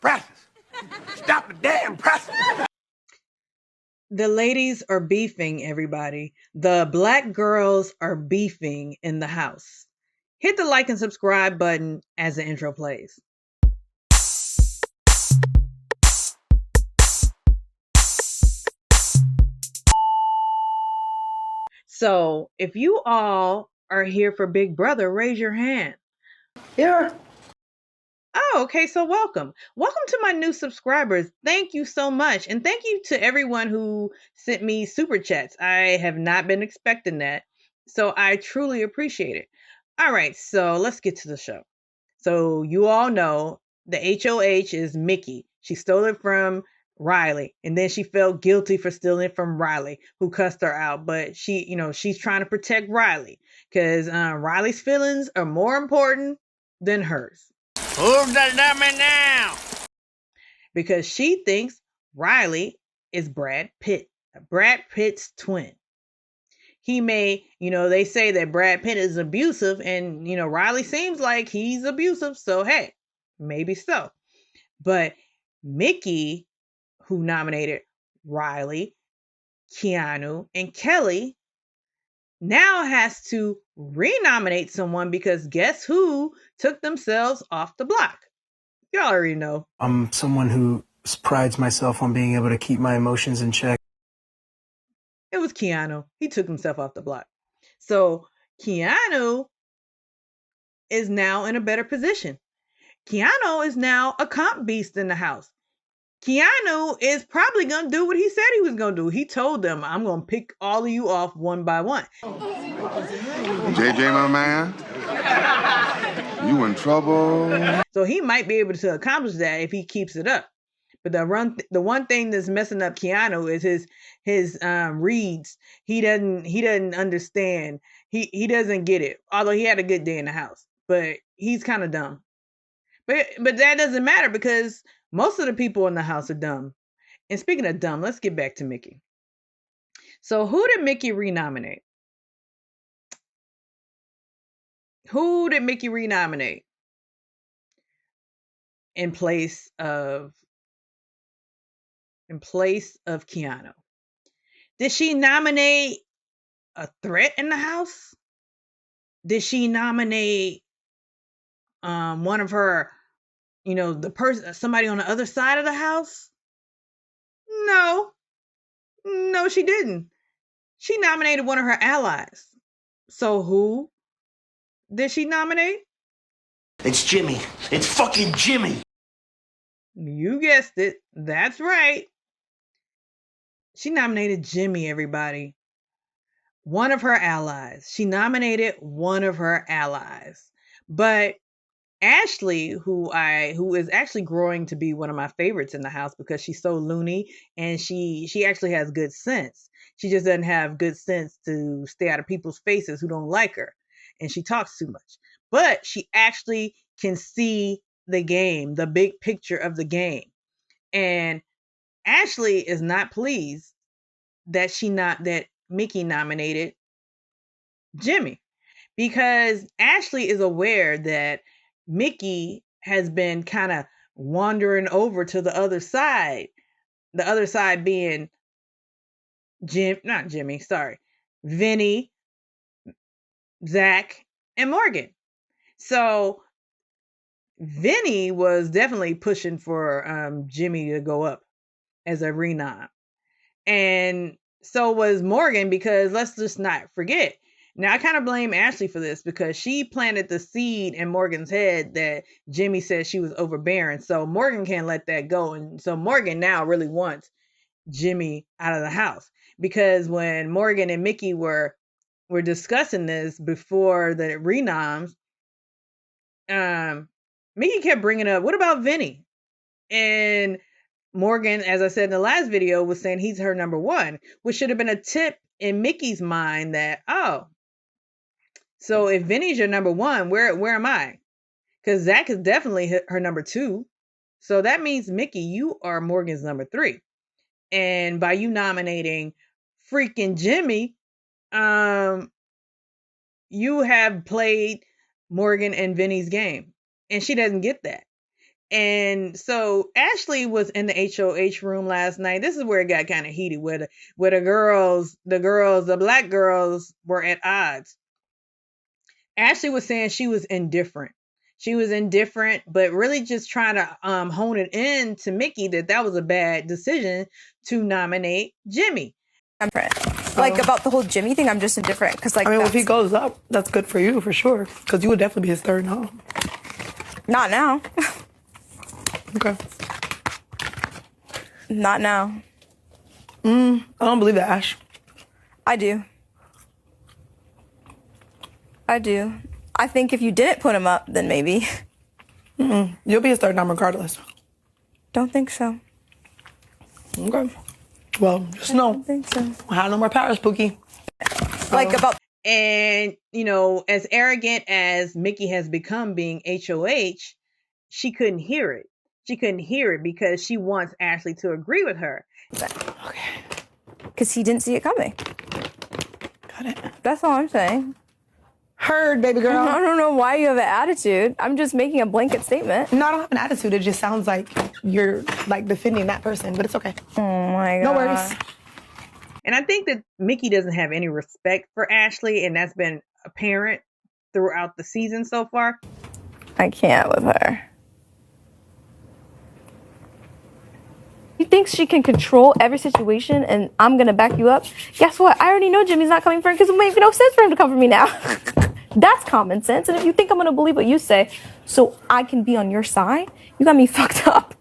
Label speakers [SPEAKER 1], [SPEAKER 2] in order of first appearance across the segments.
[SPEAKER 1] presses. Stop the damn presses.
[SPEAKER 2] The ladies are beefing, everybody. The black girls are beefing in the house. Hit the like and subscribe button as the intro plays. So, if you all are here for Big Brother, raise your hand.
[SPEAKER 1] Yeah.
[SPEAKER 2] Oh, okay. So welcome. Welcome to my new subscribers. Thank you so much. And thank you to everyone who sent me super chats. I have not been expecting that. So I truly appreciate it. All right. So let's get to the show. So you all know the HOH is Mickey. She stole it from Riley. And then she felt guilty for stealing it from Riley, who cussed her out. But she's trying to protect Riley because Riley's feelings are more important than hers.
[SPEAKER 1] Who's the dummy now?
[SPEAKER 2] Because she thinks Riley is Brad Pitt's twin. He may, they say that Brad Pitt is abusive and, Riley seems like he's abusive. So, hey, maybe so. But Mickey, who nominated Riley, Keanu, and Kelly, now has to renominate someone because guess who took themselves off the block? Y'all already know.
[SPEAKER 3] I'm someone who prides myself on being able to keep my emotions in check.
[SPEAKER 2] It was Keanu. He took himself off the block. So Keanu is now in a better position. Keanu is now a comp beast in the house. Keanu is probably going to do what he said he was going to do. He told them, I'm going to pick all of you off one by one.
[SPEAKER 4] JJ, my man, you in trouble.
[SPEAKER 2] So he might be able to accomplish that if he keeps it up. But the one thing that's messing up Keanu is his reads. He doesn't understand. He doesn't get it. Although he had a good day in the house, but he's kind of dumb. But that doesn't matter because most of the people in the house are dumb. And speaking of dumb, let's get back to Mickey. So who did Mickey renominate? Who did Mickey renominate in place of Keanu? Did she nominate a threat in the house? Did she nominate one of her, somebody on the other side of the house? No, she didn't. She nominated one of her allies. So who did she nominate?
[SPEAKER 1] It's Jimmy. It's fucking Jimmy.
[SPEAKER 2] You guessed it. That's right. She nominated Jimmy, everybody. One of her allies. She nominated one of her allies. But Ashley, who is actually growing to be one of my favorites in the house because she's so loony and she actually has good sense. She just doesn't have good sense to stay out of people's faces who don't like her. And she talks too much. But she actually can see the game, the big picture of the game. And Ashley is not pleased that Mickey nominated Jimmy because Ashley is aware that Mickey has been kind of wandering over to the other side being Vinny, Zach, and Morgan. So Vinny was definitely pushing for Jimmy to go up as a renom. And so was Morgan because let's just not forget. Now, I kind of blame Ashley for this because she planted the seed in Morgan's head that Jimmy said she was overbearing. So Morgan can't let that go. And so Morgan now really wants Jimmy out of the house because when Morgan and Mickey were discussing this before the renoms, Mickey kept bringing up, what about Vinny? And Morgan, as I said in the last video, was saying he's her number one, which should have been a tip in Mickey's mind that, oh, so if Vinny's your number one, where am I? Because Zach is definitely her number two. So that means, Mickey, you are Morgan's number three. And by you nominating freaking Jimmy, you have played Morgan and Vinny's game. And she doesn't get that. And so Ashley was in the HOH room last night. This is where it got kind of heated, where the black girls were at odds. Ashley was saying she was indifferent. She was indifferent, but really just trying to hone it in to Mickey that was a bad decision to nominate Jimmy.
[SPEAKER 5] I'm different. Like about the whole Jimmy thing, I'm just indifferent because like.
[SPEAKER 6] I mean, if he goes up, that's good for you for sure. Because you would definitely be his third home.
[SPEAKER 5] Not now.
[SPEAKER 6] Okay.
[SPEAKER 5] Not now.
[SPEAKER 6] I don't believe that, Ash.
[SPEAKER 5] I do. I think if you didn't put him up, then maybe.
[SPEAKER 6] You'll be his third nom regardless.
[SPEAKER 5] Don't think so.
[SPEAKER 6] Okay. Well, just know.
[SPEAKER 5] Don't think so.
[SPEAKER 6] I have no more power, Spooky.
[SPEAKER 5] Like about.
[SPEAKER 2] And, as arrogant as Mickey has become being HOH, she couldn't hear it. She couldn't hear it because she wants Ashley to agree with her.
[SPEAKER 6] Okay.
[SPEAKER 5] Because he didn't see it coming.
[SPEAKER 6] Got it.
[SPEAKER 5] That's all I'm saying.
[SPEAKER 6] Heard, baby girl.
[SPEAKER 5] I don't know why you have an attitude. I'm just making a blanket statement.
[SPEAKER 6] No, I don't have an attitude. It just sounds like you're like defending that person, but it's okay.
[SPEAKER 5] Oh my God.
[SPEAKER 6] No worries.
[SPEAKER 2] And I think that Mickey doesn't have any respect for Ashley, and that's been apparent throughout the season so far.
[SPEAKER 5] I can't with her. She thinks she can control every situation and I'm gonna back you up. Guess what? I already know Jimmy's not coming for her because it makes no sense for him to come for me now. That's common sense. And if you think I'm gonna believe what you say so I can be on your side, you got me fucked up.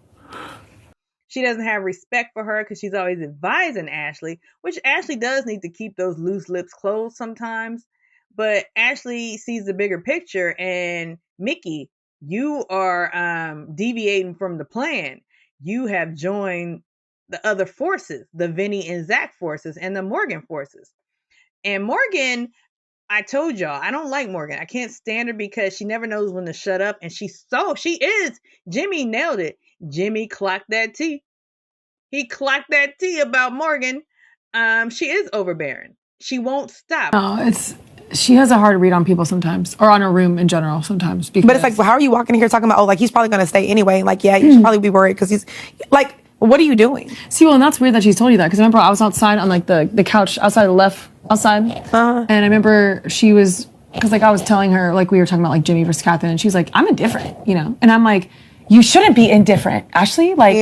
[SPEAKER 2] She doesn't have respect for her because she's always advising Ashley, which Ashley does need to keep those loose lips closed sometimes. But Ashley sees the bigger picture, and Mickey, you are deviating from the plan. You have joined the other forces, the Vinny and Zach forces and the Morgan forces. And Morgan, I told y'all, I don't like Morgan. I can't stand her because she never knows when to shut up. And she is. Jimmy nailed it. Jimmy clocked that tea. He clocked that tea about Morgan. She is overbearing. She won't stop.
[SPEAKER 7] No, she has a hard read on people sometimes, or on a room in general sometimes. Because
[SPEAKER 6] But it's like, well, how are you walking in here talking about, oh, like, he's probably going to stay anyway. Like, yeah, you should probably be worried because he's, like, what are you doing?
[SPEAKER 7] See, well, and that's weird that she's told you that, because I remember I was outside on, like, the couch outside, and I remember she was, because, like, I was telling her, like, we were talking about, like, Jimmy versus Catherine, and she's like, I'm indifferent, And I'm like, you shouldn't be indifferent, Ashley. Like,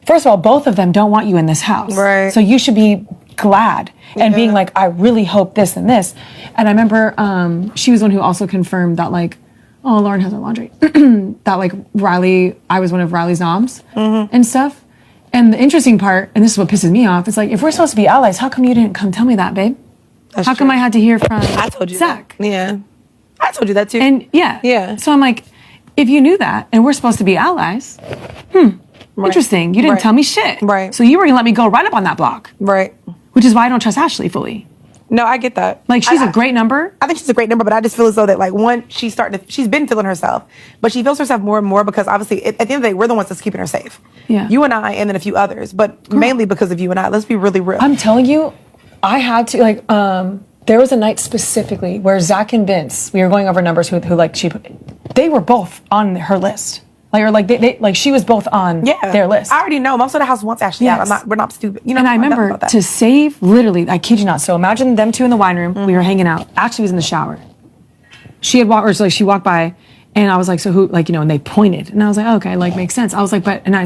[SPEAKER 7] first of all, both of them don't want you in this house.
[SPEAKER 6] Right.
[SPEAKER 7] So you should be glad and being like, I really hope this and this. And I remember she was the one who also confirmed that, like, oh, Lauren has her laundry. That, like, I was one of Riley's noms and stuff. And the interesting part, and this is what pisses me off, is like, if we're supposed to be allies, how come you didn't come tell me that, babe?
[SPEAKER 6] That's
[SPEAKER 7] how come I had to hear from
[SPEAKER 6] I told you
[SPEAKER 7] Zach?
[SPEAKER 6] That. Yeah. I told you that too.
[SPEAKER 7] And yeah. So I'm like, if you knew that and we're supposed to be allies, interesting. You didn't tell me shit.
[SPEAKER 6] Right.
[SPEAKER 7] So you were gonna let me go right up on that block.
[SPEAKER 6] Right.
[SPEAKER 7] Which is why I don't trust Ashley fully.
[SPEAKER 6] No, I get that.
[SPEAKER 7] Like, she's a great number.
[SPEAKER 6] I think she's a great number, but I just feel as though that, like, one, she's been feeling herself, but she feels herself more and more because obviously at the end of the day, we're the ones that's keeping her safe.
[SPEAKER 7] Yeah.
[SPEAKER 6] You and I, and then a few others, but mainly because of you and I. Let's be really real.
[SPEAKER 7] I'm telling you, I had to, like, there was a night specifically where Zach and Vince, we were going over numbers who like, they were both on her list. Like, or like, they like, she was both on their list.
[SPEAKER 6] I already know. Most of the house wants Ashley out. We're not stupid. You know,
[SPEAKER 7] and I remember to save, literally, I kid you not. So imagine them two in the wine room. We were hanging out. Ashley was in the shower. She had walked, or so like, she walked by, and I was like, so who, like, and they pointed. And I was like, oh, okay, like, makes sense. I was like, but, and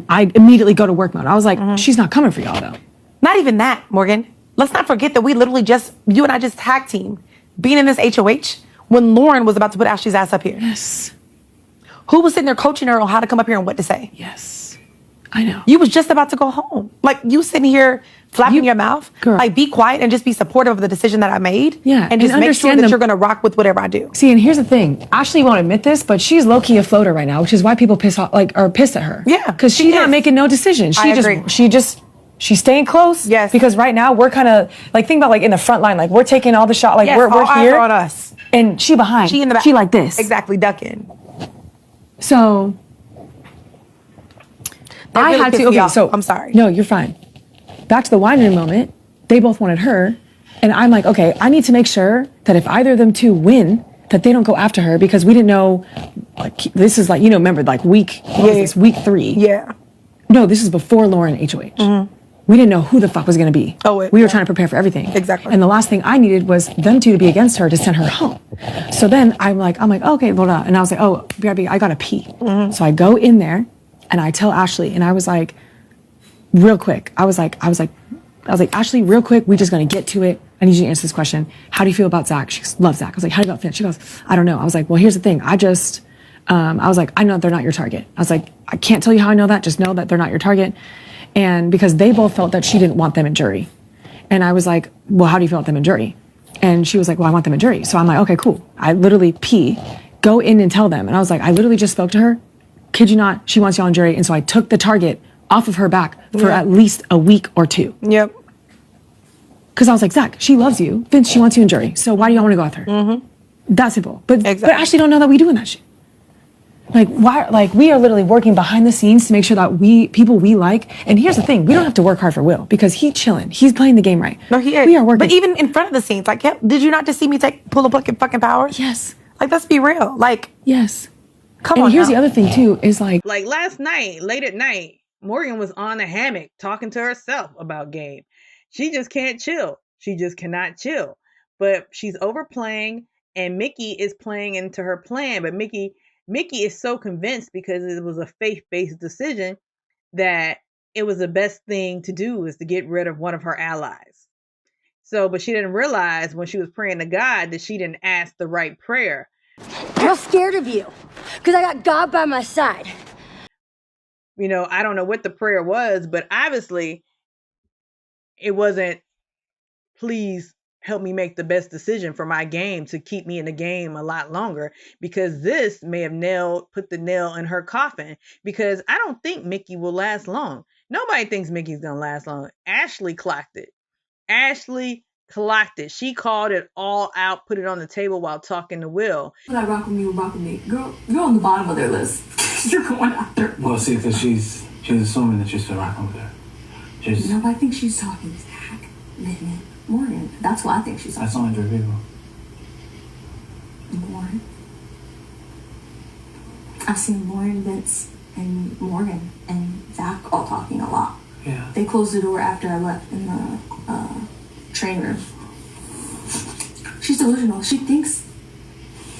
[SPEAKER 7] I immediately go to work mode. I was like, she's not coming for y'all, though.
[SPEAKER 6] Not even that, Morgan. Let's not forget that we literally you and I just tag team being in this HOH when Lauren was about to put Ashley's ass up here.
[SPEAKER 7] Yes.
[SPEAKER 6] Who was sitting there coaching her on how to come up here and what to say?
[SPEAKER 7] Yes. I know.
[SPEAKER 6] You was just about to go home. Like, you sitting here flapping your mouth.
[SPEAKER 7] Girl.
[SPEAKER 6] Like, be quiet and just be supportive of the decision that I made.
[SPEAKER 7] Yeah.
[SPEAKER 6] And just make sure that you're going to rock with whatever I do.
[SPEAKER 7] See, and here's the thing. Ashley won't admit this, but she's low-key a floater right now, which is why people are pissed at her.
[SPEAKER 6] Yeah.
[SPEAKER 7] Because she's not making no decision. She's staying close.
[SPEAKER 6] Yes.
[SPEAKER 7] Because right now we're kind of, like, think about, like, in the front line, like, we're taking all the shot, like,
[SPEAKER 6] Yes,
[SPEAKER 7] we're
[SPEAKER 6] all eyes
[SPEAKER 7] here.
[SPEAKER 6] are on us.
[SPEAKER 7] And she behind.
[SPEAKER 6] She in the back.
[SPEAKER 7] She like this.
[SPEAKER 6] Exactly, ducking.
[SPEAKER 7] So
[SPEAKER 6] That
[SPEAKER 7] I
[SPEAKER 6] really
[SPEAKER 7] had
[SPEAKER 6] pissed
[SPEAKER 7] to.
[SPEAKER 6] me
[SPEAKER 7] Okay,
[SPEAKER 6] off.
[SPEAKER 7] so
[SPEAKER 6] I'm sorry.
[SPEAKER 7] No, you're fine. Back to the wine room moment. They both wanted her, and I'm like, okay, I need to make sure that if either of them two win, that they don't go after her because we didn't know, like, this is like, remember, like week 3.
[SPEAKER 6] Yeah.
[SPEAKER 7] No, this is before Lauren HOH. We didn't know who the fuck was going to be. We were trying to prepare for everything.
[SPEAKER 6] Exactly.
[SPEAKER 7] And the last thing I needed was them two to be against her to send her home. So then I'm like, okay, hold on. And I was like, oh, BRB, I gotta pee. So I go in there and I tell Ashley, and I was like, real quick. I was like, Ashley, real quick, we're just gonna get to it. I need you to answer this question. How do you feel about Zach? She goes, love Zach. I was like, how do you feel about Finn? She goes, I don't know. I was like, well, here's the thing. I was like, I know they're not your target. I was like, I can't tell you how I know that. Just know that they're not your target. And because they both felt that she didn't want them in jury. And I was like, well, how do you feel about them in jury? And she was like, well, I want them in jury. So I'm like, okay, cool. I literally go in and tell them. And I was like, I literally just spoke to her. Kid you not, she wants y'all in jury. And so I took the target off of her back for at least a week or 2.
[SPEAKER 6] Yep.
[SPEAKER 7] Because I was like, Zach, she loves you. Vince, she wants you in jury. So why do y'all want to go after her? That simple. But Ashley don't know that we doing that shit. Like, why? Like, we are literally working behind the scenes to make sure that people we like. And here's the thing: we don't have to work hard for Will because he's chilling. He's playing the game right.
[SPEAKER 6] No, he is.
[SPEAKER 7] We are working.
[SPEAKER 6] But even in front of the scenes, like, did you not just see me pull a fucking powers?
[SPEAKER 7] Yes.
[SPEAKER 6] Like, let's be real. Like,
[SPEAKER 7] yes.
[SPEAKER 6] Come
[SPEAKER 7] on. And here's
[SPEAKER 6] now.
[SPEAKER 7] the other thing too: is like
[SPEAKER 2] last night, late at night, Morgan was on the hammock talking to herself about Gabe. She just can't chill. She just cannot chill. But she's overplaying, and Mickey is playing into her plan. But Mickey is so convinced because it was a faith-based decision that it was the best thing to do is to get rid of one of her allies. So, but she didn't realize when she was praying to God that she didn't ask the right prayer.
[SPEAKER 8] I'm scared of you because I got God by my side.
[SPEAKER 2] I don't know what the prayer was, but obviously it wasn't, please help me make the best decision for my game to keep me in the game a lot longer, because this may have put the nail in her coffin, because I don't think Mickey will last long. Nobody thinks Mickey's going to last long. Ashley clocked it. She called it all out, put it on the table while talking to Will.
[SPEAKER 9] When I rock with me, rock with me. Girl, you're on the bottom of their list. You're going after.
[SPEAKER 3] Well, see, because she's assuming that you're still rocking with her.
[SPEAKER 9] No, I think she's talking Zach, Vivian, Morgan. That's what I think she's talking.
[SPEAKER 3] That's only 3 people.
[SPEAKER 9] Lauren. I've seen Lauren, Vince, and Morgan and Zach all talking a lot.
[SPEAKER 3] Yeah.
[SPEAKER 9] They closed the door after I left in the train room. She's delusional. She thinks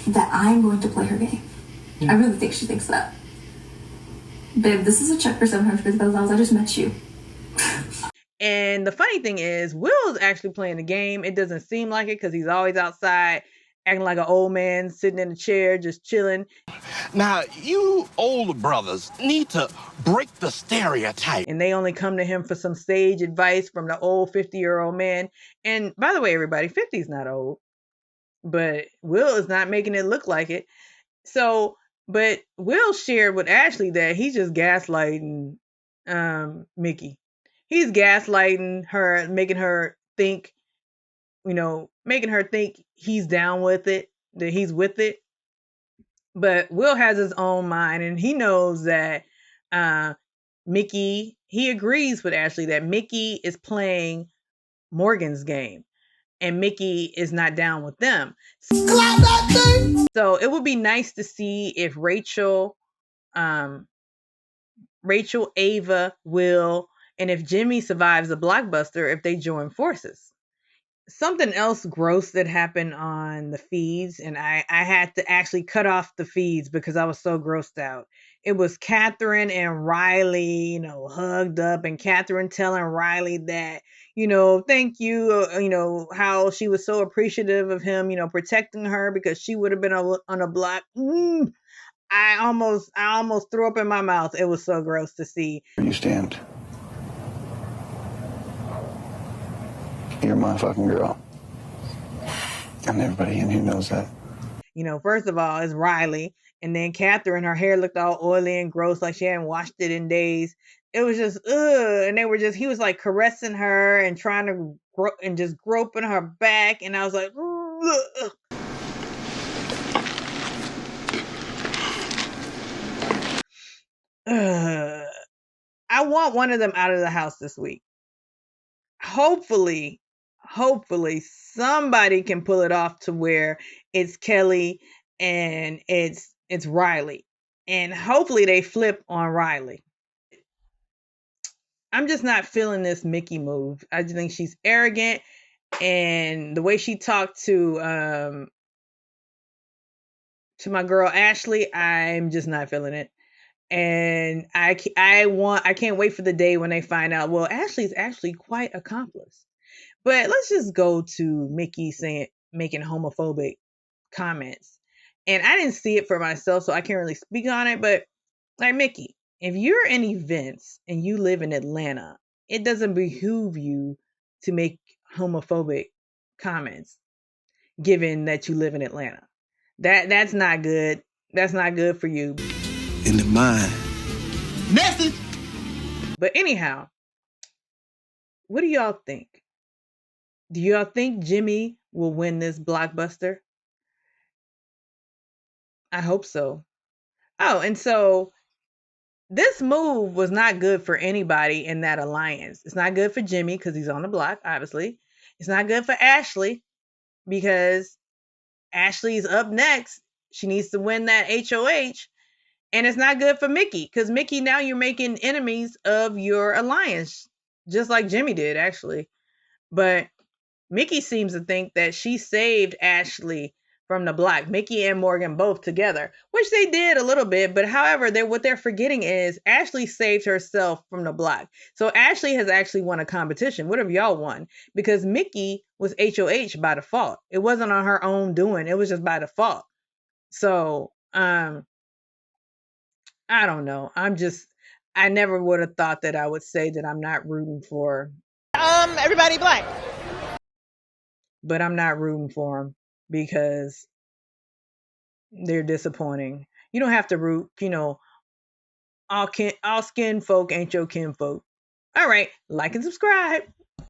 [SPEAKER 9] that I'm going to play her game. Yeah. I really think she thinks that. Babe, this is a check for $750,000. I just met you.
[SPEAKER 2] And the funny thing is, Will's actually playing the game. It doesn't seem like it because he's always outside acting like an old man, sitting in a chair, just chilling.
[SPEAKER 10] Now, you older brothers need to break the stereotype.
[SPEAKER 2] And they only come to him for some sage advice from the old 50-year-old man. And by the way, everybody, 50 is not old. But Will is not making it look like it. So, but Will shared with Ashley that he's just gaslighting Mickey. He's gaslighting her, making her think he's down with it, that he's with it. But Will has his own mind, and he knows that he agrees with Ashley that Mickey is playing Morgan's game, and Mickey is not down with them. So it would be nice to see if Rachel, Ava, Will, and if Jimmy survives the blockbuster, if they join forces. Something else gross that happened on the feeds, and I had to actually cut off the feeds because I was so grossed out. It was Catherine and Riley, hugged up, and Catherine telling Riley that, thank you, how she was so appreciative of him, protecting her because she would have been on a block. I almost threw up in my mouth. It was so gross to see.
[SPEAKER 11] Where you stand. You're my fucking girl. And everybody in here knows that.
[SPEAKER 2] First of all, it's Riley. And then Catherine, her hair looked all oily and gross, like she hadn't washed it in days. It was just, ugh. And he was like caressing her and trying to just groping her back. And I was like, ugh. I want one of them out of the house this week. Hopefully hopefully somebody can pull it off to where it's Kelly and it's Riley. And hopefully they flip on Riley. I'm just not feeling this Mickey move. I just think she's arrogant, and the way she talked to my girl Ashley, I'm just not feeling it. And I can't wait for the day when they find out, well, Ashley's actually quite accomplished. But let's just go to Mickey making homophobic comments. And I didn't see it for myself, so I can't really speak on it. But like, Mickey, if you're in events and you live in Atlanta, it doesn't behoove you to make homophobic comments, given that you live in Atlanta. That's not good. That's not good for you.
[SPEAKER 1] In the mind. Message.
[SPEAKER 2] But anyhow, what do y'all think? Do y'all think Jimmy will win this blockbuster? I hope so. Oh, and so this move was not good for anybody in that alliance. It's not good for Jimmy because he's on the block, obviously. It's not good for Ashley because Ashley's up next. She needs to win that HOH. And it's not good for Mickey because Mickey, now you're making enemies of your alliance, just like Jimmy did, actually. But Mickey seems to think that she saved Ashley from the block, Mickey and Morgan both together, which they did a little bit. But however, what they're forgetting is Ashley saved herself from the block. So Ashley has actually won a competition. What have y'all won? Because Mickey was HOH by default. It wasn't on her own doing. It was just by default. So, I don't know. I never would have thought that I would say that I'm not rooting for
[SPEAKER 12] everybody black.
[SPEAKER 2] But I'm not rooting for them because they're disappointing. You don't have to root, all skin folk ain't your kin folk. All right, like and subscribe.